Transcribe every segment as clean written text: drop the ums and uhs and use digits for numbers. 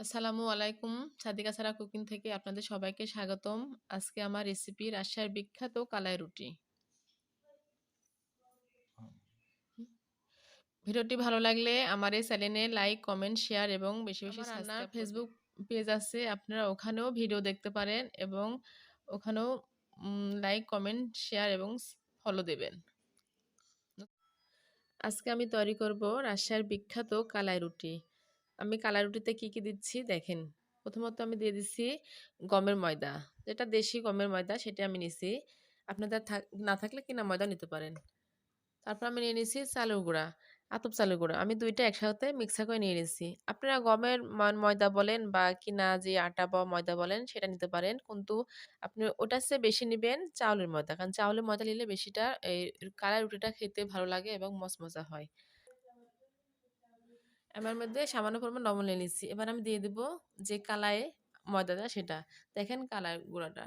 আসসালামু আলাইকুম। সাদিকা সারা কুকিং থেকে আপনাদের সবাইকে স্বাগতম। আজকে আমার রেসিপি রাজশাহীর বিখ্যাত কালাই রুটি। ভিডিওটি ভালো লাগলে আমার এই চ্যানেলে লাইক, কমেন্ট, শেয়ার এবং বেশি বেশি রান্নার ফেসবুক পেজ আছে, আপনারা ওখানেও ভিডিও দেখতে পারেন এবং ওখানেও লাইক, কমেন্ট, শেয়ার এবং ফলো দেবেন। আজকে আমি তৈরি করব রাজশাহীর বিখ্যাত কালাই রুটি। আমি কালাই রুটিতে কি দিচ্ছি দেখেন। প্রথমত আমি দিয়ে দিচ্ছি গমের ময়দা, যেটা দেশি গমের ময়দা সেটা আমি নিছি। আপনাদের না থাকলে কিনা ময়দা নিতে পারেন। তারপর আমি নিয়ে নিছি চালের গুঁড়া, আতপ চালের গুঁড়া। আমি দুইটা একসাথে মিক্সার করে নিয়ে নিছি। আপনারা গমের ময়দা বলেন বা কিনা যে আটা বা ময়দা বলেন সেটা নিতে পারেন, কিন্তু আপনি ওটার চেয়ে বেশি নেবেন চাউলের ময়দা, কারণ চাউলের ময়দা নিলে বেশিটা এই কালাই রুটিটা খেতে ভালো লাগে এবং মচমচা হয়। এবার মধ্যে সামান্য পরিমাণ লবণ নিয়ে নিচ্ছি। এবার আমি দিয়ে দিব যে কালাই ময়দাটা, সেটা দেখেন কালাই গুঁড়াটা।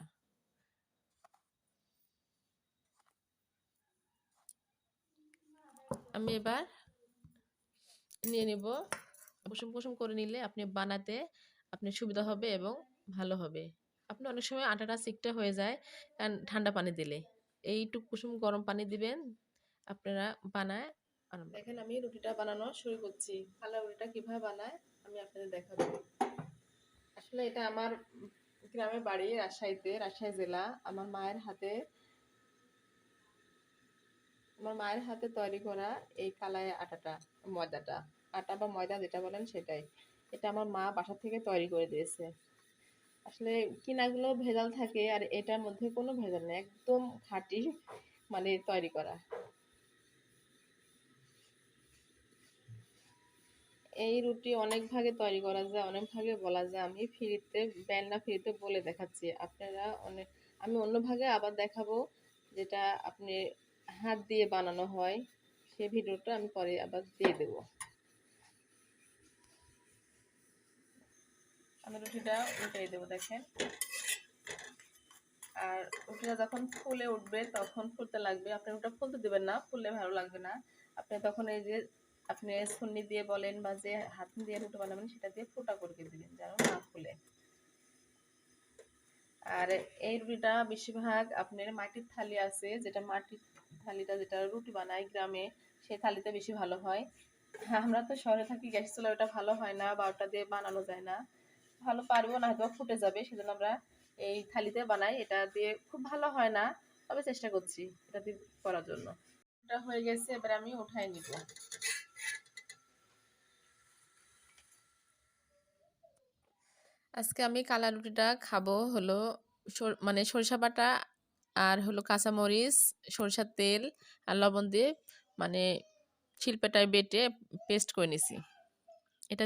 আমি এবার নিয়ে নিব। কুসুম কুসুম করে নিলে আপনি বানাতে আপনার সুবিধা হবে এবং ভালো হবে। আপনি অনেক সময় আটাটা চিকটা হয়ে যায় কারণ ঠান্ডা পানি দিলে। এইটুকু কুসুম গরম পানি দিবেন, আপনারা বানায় দেখেন। আমি রুটিটা বানানো শুরু করছি। কালাই রুটিটা কিভাবে বানায় আমি আপনাদের দেখাবো। আসলে এটা আমার গ্রামের বাড়ি রাজশাহীতে, রাজশাহী জেলা। আমার মায়ের হাতে তৈরি করা এই কালাই আটাটা, ময়দাটা, আটা বা ময়দা যেটা বলেন সেটাই। এটা আমার মা বাসা থেকে তৈরি করে দিয়েছে। আসলে কিনাগুলো ভেজাল থাকে আর এটার মধ্যে কোনো ভেজাল নেই, একদম খাঁটি মানে তৈরি করা। এই রুটি অনেক ভাগে তৈরি করা যায়, অনেক ভাগে বলা যায়। আমি ফ্রিতে বলে দেখাচ্ছি। আমি অন্য ভাগে আবার দেখাবো, যেটা আপনি হাত দিয়ে বানানো হয়, সেই ভিডিওটা আমি পরে আবার দিয়ে দেবো। আমি রুটিটা উল্টাই দেবো দেখেন। আর রুটিটা যখন ফুলে উঠবে তখন ফুলতে লাগবে, আপনি ওটা ফুলতে দেবেন না, ফুললে ভালো লাগবে না। আপনি তখন এই যে আপনি ছন্নি দিয়ে বলেন বা যে হাত দিয়ে রুটি বানাবেন সেটা দিয়ে ফোঁটা করে দিবেন যেন না ফুলে। আর এই রুটিটা বেশিরভাগ আপনার মাটির থালি আছে, যেটা মাটির থালিটা যেটা রুটি বানায় গ্রামে, সেই থালিতে বেশি ভালো হয়। আমরা তো শহরে থাকি, গ্যাস চুলা ওটা ভালো হয় না বা ওটা দিয়ে বানানো যায় না, ভালো পারবো না, হয়তো ফুটে যাবে, সেজন্য আমরা এই থালিতে বানাই। এটা দিয়ে খুব ভালো হয় না, তবে চেষ্টা করছি এটা দিয়ে করার জন্য। এটা হয়ে গেছে, এবার আমি উঠাই নিব। আজকে আমি কালা রুটিটা খাবো হলো মানে সরিষা বাটা আর হলো কাঁচামরিচ, সরিষার তেল আর লবণ দিয়ে মানে শিলপাটায় বেটে পেস্ট করে নিছি। এটা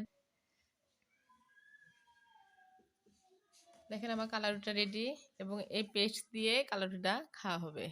দেখেন আমার কালা রুটিটা রেডি এবং এই পেস্ট দিয়ে কালা রুটিটা খাওয়া হবে।